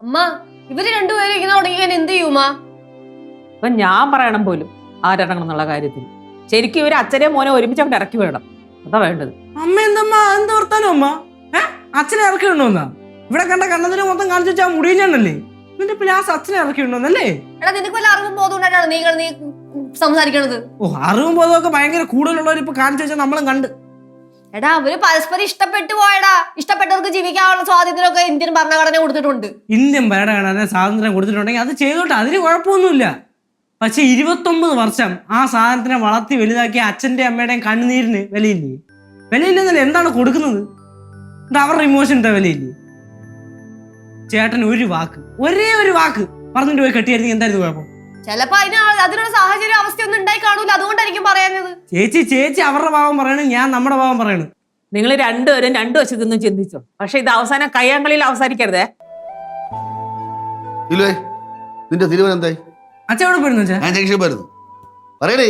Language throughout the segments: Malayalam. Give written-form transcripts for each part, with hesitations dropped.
അമ്മ ഇവര് രണ്ടുപേരും ഇങ്ങനെ തുടങ്ങിയാൽ എന്ത് ചെയ്യുമാ? അപ്പൊ ഞാൻ പറയണം പോലും ആരിറങ്ങണം എന്നുള്ള കാര്യത്തിൽ. ശരിക്കും ഇവര് അച്ഛനെ മോനെ ഒരുമിച്ച് അങ്ങോട്ട് ഇറക്കി വിടണം. അതാ വേണ്ടത്. അമ്മ എന്തമ്മ എന്താ വർത്താനോ അമ്മ? അച്ഛനെ ഇറക്കി വിടണമെന്നാ? ഇവിടെ കണ്ട കണ്ണതിനെ മൊത്തം കാണിച്ചു വെച്ചാൽ മുടിയഞ്ഞല്ലേ? എന്നിട്ട് ഇപ്പൊ ലാസ്റ്റ് അച്ഛനെ ഇറക്കി വിടണമെന്നല്ലേ? എടാ നിനക്ക് വല്ല അറിവും ബോധമുണ്ടായിട്ടാണ് നീ സംസാരിക്കണത്? ഓ, അറിവും ബോധമൊക്കെ ഭയങ്കര കൂടുതലുള്ളവർ ഇപ്പൊ കാണിച്ചു വെച്ചാൽ നമ്മളും കണ്ട്. എടാ അവര് പരസ്പരം ഇഷ്ടപ്പെട്ടു പോയടാ. ഇഷ്ടപ്പെട്ടവർക്ക് ജീവിക്കാനുള്ള സ്വാതന്ത്ര്യമൊക്കെ ഇന്ത്യൻ ഭരണഘടന കൊടുത്തിട്ടുണ്ട്. ഇന്ത്യൻ ഭരണഘടന സ്വാതന്ത്ര്യം കൊടുത്തിട്ടുണ്ടെങ്കിൽ അത് ചെയ്തോട്ടെ, അതിന് കുഴപ്പമൊന്നുമില്ല. പക്ഷെ 29 വർഷം ആ സാധനത്തിനെ വളർത്തി വലുതാക്കി അച്ഛന്റെ അമ്മയുടെയും കണ്ണുനീരിന് വിലയില്ലേ? വിലയില്ലെന്നല്ല, എന്താണ് കൊടുക്കുന്നത്? എന്താ അവരുടെ ഇമോഷൻ്റെ വിലയില്ലേ? ചേട്ടൻ ഒരു വാക്ക്, ഒരേ ഒരു വാക്ക് പറഞ്ഞിട്ട് പോയി കെട്ടിയായിരുന്നു എന്തായിരുന്നു കുഴപ്പം? ചിലപ്പോ അതിനുള്ള സാഹചര്യം അവസ്ഥയൊന്നും ഉണ്ടായി കാണൂല, അതുകൊണ്ടായിരിക്കും പറയാനത്. ചേച്ചി അവരുടെ ഭാവം പറയണു, ഞാൻ നമ്മുടെ ഭാവം പറയണു. നിങ്ങൾ രണ്ടുപേരും രണ്ടു വശത്തുനിന്നും ചിന്തിച്ചോ. പക്ഷെ ഇത് അവസാനം കയ്യാങ്കളിയിൽ അവസാനിക്കരുതേ. നിന്റെ തീരുമാനം എന്തായി? അച്ഛൻ എവിടെ പോയിരുന്നു? ഞാൻ ജംഗ്ഷൻ പോയിരുന്നു. പറയണേ,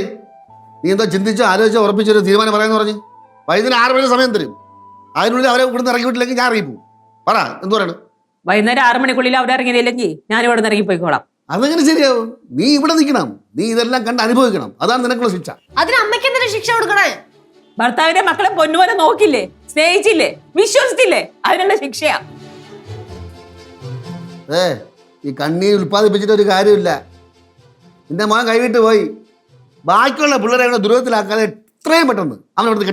നീ എന്തോ ചിന്തിച്ചോ ആലോചിച്ചോ ഉറപ്പിച്ചൊരു തീരുമാനം പറയാന്ന് പറഞ്ഞ് വൈകുന്നേരം 6 മണി സമയം തരും. അതിനുള്ളിൽ അവരെ ഇവിടുന്ന് ഇറക്കി വിട്ടില്ലെങ്കിൽ ഞാൻ ഇറങ്ങിപ്പോവും. പറ, എന്ത് പറയണം? വൈകുന്നേരം 6 മണിക്കുള്ളിൽ അവരിറങ്ങിയില്ലെങ്കിൽ ഞാൻ ഇവിടെ നിന്ന് ഇറങ്ങി പോയിക്കോളാം. അതെങ്ങനെ ശരിയാവും? നീ ഇവിടെ നിൽക്കണം, നീ ഇതെല്ലാം കണ്ട് അനുഭവിക്കണം. അതാണ് നിനക്കുള്ള ശിക്ഷ. അതിന് അമ്മയ്ക്ക് എന്തിനാ ശിക്ഷ കൊടുക്കണേ? ഭർത്താവിന്റെ മക്കളെ പൊന്നുപോലെ നോക്കില്ലേ, സ്നേഹിച്ചില്ലേ, വിശ്വസിച്ചില്ലേ, അതിനുള്ള ശിക്ഷയാ. ഈ കണ്ണീർ ഉൽപ്പാദിപ്പിച്ചിട്ട് ഒരു കാര്യമില്ല. നിന്റെ മോൻ കൈവിട്ട് പോയി. ബാക്കിയുള്ള പിള്ളേരെ അവിടെ ദുരിതത്തിലാക്കാതെ എത്രയും പെട്ടെന്ന് അവനവിടുന്ന്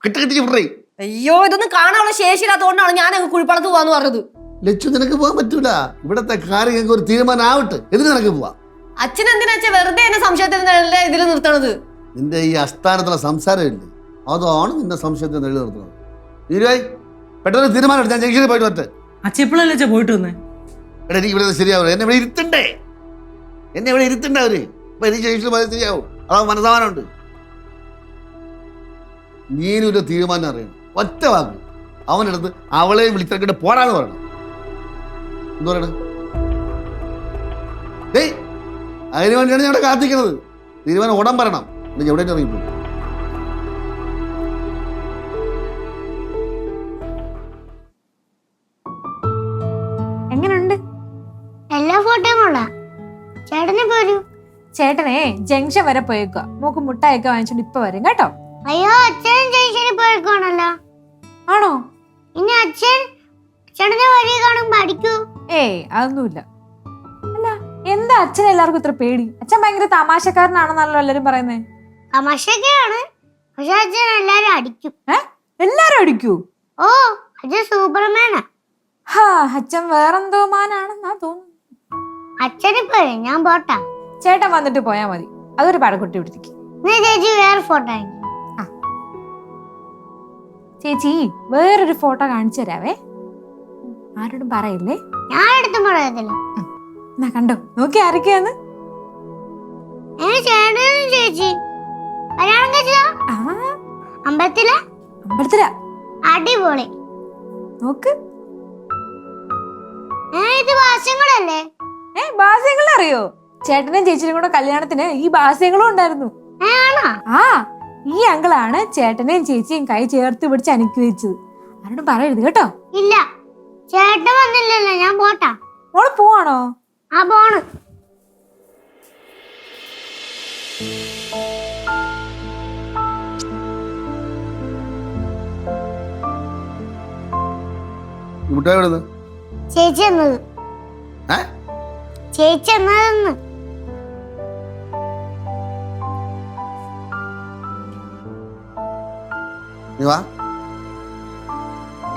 കെട്ടിക്കെട്ടിച്ച് വിടേ. അയ്യോ, ഇതൊന്നും കാണാനുള്ള ശേഷിയില്ലാത്തതുകൊണ്ടാണ് ഞാൻ അങ്ങ് കുഴിപ്പളത്ത് പോവാന്ന് പറഞ്ഞത്. ലച്ചു, നിനക്ക് പോകാൻ പറ്റൂല. ഇവിടത്തെ കാര്യങ്ങൾക്ക് ഒരു തീരുമാനം ആവട്ടെ, എന്തിനു നിനക്ക് പോവാ? അച്ഛൻ എന്തിനാ വെറുതെ എന്നെ സംശയത്തിൽ ഇതിൽ നിർത്തണത്? നിന്റെ ഈ അസ്ഥാനത്തുള്ള സംസാരമില്ലേ, അതാണ് നിന്റെ സംശയത്തിൽ നിലയിൽ നിർത്തുന്നത്. തീരുവായി പെട്ടെന്ന് തീരുമാനം എടുത്ത് ഞാൻ ജംഗ്ഷനിൽ പോയിട്ട് വരട്ടെ. അച്ഛൻ എപ്പോഴല്ലേ അച്ഛൻ പോയിട്ട് വന്നേ? എടാ, എനിക്ക് ഇവിടെ ശരിയാവില്ല. എന്നെ ഇവിടെ ഇരുത്തണ്ടേ? അവര് ഇപ്പൊ എനിക്ക് ജംഗ്ഷനിൽ പോയാൽ ശരിയാവും. അതാ മനസ്സമാനമുണ്ട്. നീനൊരു തീരുമാനം അറിയണം. ഒറ്റ വാക്ക് അവനടുത്ത് അവളെ വിളിച്ചിറക്കിട്ട് പോടാന്ന് പറയണം. എന്തു പറയണ? അതിനു വേണ്ടിയാണ് ഞാൻ ഇവിടെ കാത്തിക്കുന്നത്. തീരുമാനം ഉടൻ പറയണം. എവിടെ ഇറങ്ങിപ്പോയി. എങ്ങനുണ്ട്? എല്ലാ ഫോട്ടോയും കൊള്ളാം. ചേട്ടനെ പോരൂ. ചേട്ടനെ ജംഗ്ഷൻ വരെ പോയേക്കുക. മോക്ക് മുട്ടായൊക്കെ വാങ്ങിച്ചോണ്ട് ഇപ്പൊ വരും കേട്ടോ. അയ്യോ, അച്ഛൻ ജംഗ്ഷനിൽ പോയേക്കാണല്ലോ. ആണോ? ഇനി അച്ഛൻ ചേട്ടനെ വഴി കാണുമ്പോ അടിക്കൂ? ഏയ്, അതൊന്നുമില്ല. അല്ല, എന്താ അച്ഛൻ എല്ലാവർക്കും ഇത്ര പേടി? അച്ഛൻ ഭയങ്കര തമാശക്കാരനാണെന്നാണല്ലോ എല്ലാരും പറയുന്നേ. തമാശയൊക്കെയാണ്, പക്ഷെ അച്ഛൻ എല്ലാരും അടിക്കും. എല്ലാരും അടിക്കൂ? ഓ, അച്ഛൻ സൂപ്പർമാനാ. ഹാ, അച്ഛൻ വേറെന്തോ മാനാണെന്നാ തോന്നുന്നു. അച്ഛനിപ്പോ ഞാൻ പോട്ടാ. ചേട്ടൻ വന്നിട്ട് പോയാ മതി. അതൊരു പടക്കുട്ടി പിടിക്ക്. ചേച്ചി വേറെ ഫോട്ടോ. ചേച്ചി വേറൊരു ഫോട്ടോ കാണിച്ചു തരാവേ. ആരോടും പറയില്ലേ? ഞാൻ എടുത്തും പറയത്തില്ല. എന്നാ കണ്ടോ, നോക്കി ആരൊക്കെയാന്ന്. ചേട്ടനും ചേച്ചി കല്യാണം കഴിച്ചതാ? അമ്പലത്തിലാ? അമ്പലത്തിലാ. അടിപൊളി. നോക്ക്. ഇത് ഭാസ്യങ്ങളല്ലേ? ഭാസ്യങ്ങൾ അറിയോ? ചേട്ടനും ചേച്ചിയും കൂടെ കല്യാണത്തിന് ഈ ഭാസ്യങ്ങളും ഉണ്ടായിരുന്നു. ആ, ഈ അങ്കിളാണ് ചേട്ടനെയും ചേച്ചിയും കൈ ചേർത്ത് പിടിച്ച് അനുഗ്രഹിച്ചത്. ആരോടും പറയരുത് കേട്ടോ. ഇല്ല, ചേട്ടൻ വന്നില്ലല്ലോ, ഞാൻ പോട്ടാ. മോള് പോവാണോ? ആ, പോണ്. ചേച്ചി എന്നത്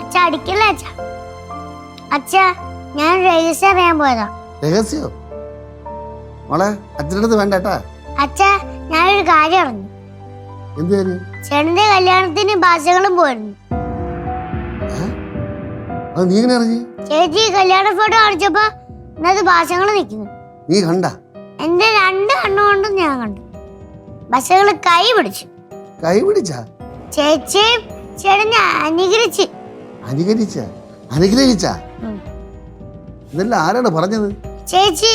അച്ഛ അടിക്കല്ലേ അച്ഛ? അച്ഛ, ഞാൻ രഹസ്യം അറിയാൻ പോയതാ. രഹസ്യോ മോളെ? അച്ഛനടുത്ത് വേണ്ട കേട്ടാ. അച്ഛ, ഞാനൊരു കാര്യം അറിഞ്ഞു. എന്ത് കാര്യം? ചേട്ടന്റെ കല്യാണത്തിന് ഭാഷകളും പോയിരുന്നു. അത് നീ എങ്ങനെ അറിഞ്ഞു? ചേച്ചി കല്യാണ ഫോട്ടോ കാണിച്ചപ്പോ ഇന്നത് ഭാഷകൾ നിൽക്കുന്നു. നീ കണ്ട? എന്റെ 2 കണ്ണുകൊണ്ടും ഞാൻ കണ്ടു. ഭാഷകള് കൈ പിടിച്ചു. കൈ പിടിച്ചാ? ചേച്ചിയും ചേട്ടനെ അനുഗ്രഹിച്ച? ഇതെല്ലാം ആരാണ് പറഞ്ഞത്? ചേച്ചി,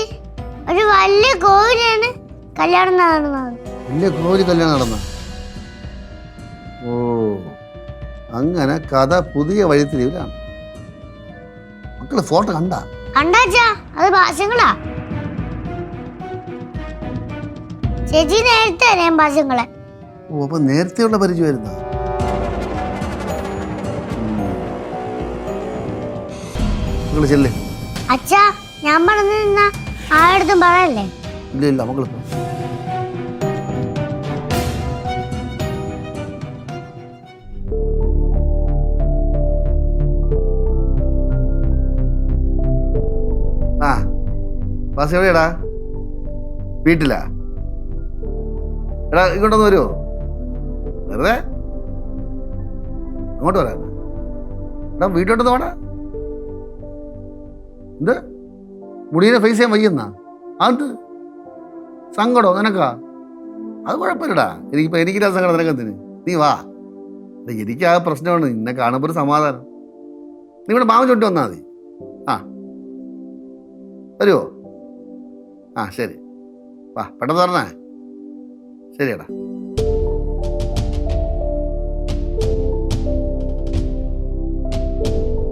ഒരു വലിയ കോവിലാണ് കല്യാണം നടന്നത്. വലിയ കോവിൽ കല്യാണം നടന്ന? ഓ, അങ്ങനെ കഥ പുതിയ വഴിത്തിരിവിലാണ്. മക്കള് ഫോട്ടോ കണ്ട? കണ്ടാച്ചാ അത് ഭാഷ്യങ്ങളാ. ചേച്ചി നേരത്തെ അറിയാം ഭാഷ്യങ്ങളെ. ഓ അപ്പൊ നേരത്തെയുള്ള പരിചയമായിരുന്ന നിങ്ങൾ ചെല്ലേ. അച്ഛാ ഞാൻ പറഞ്ഞു നിന്ന ആരടുത്തും പറയല്ലേ. ഇല്ല ഇല്ല മക്കൾ ആ ബാസി എവിടെയാടാ? വീട്ടിലാ? എടാ ഇങ്ങോട്ടൊന്ന് വരുമോ? വെറുതെ അങ്ങോട്ട് വരാ. എടാ വീട്ടോട്ടൊന്ന് വേടാ. എന്ത് മുടീനെ ഫേസ് ചെയ്യാൻ വയ്യെന്നാ? അത് സങ്കടോ നിനക്കാ? അത് കുഴപ്പമില്ലടാ. എനിക്കില്ല സങ്കടം നിനക്കെന്തിന്? നീ വാ. എനിക്ക് ആ പ്രശ്നമാണ്. നിന്നെ കാണുമ്പോൾ ഒരു സമാധാനം. നീ ഇവിടെ മാവ് ചുട്ടി വന്നാൽ മതി. ആ വരുമോ? ആ ശരി വാ പെട്ടെന്ന് പറഞ്ഞേ. ശരിയടാ.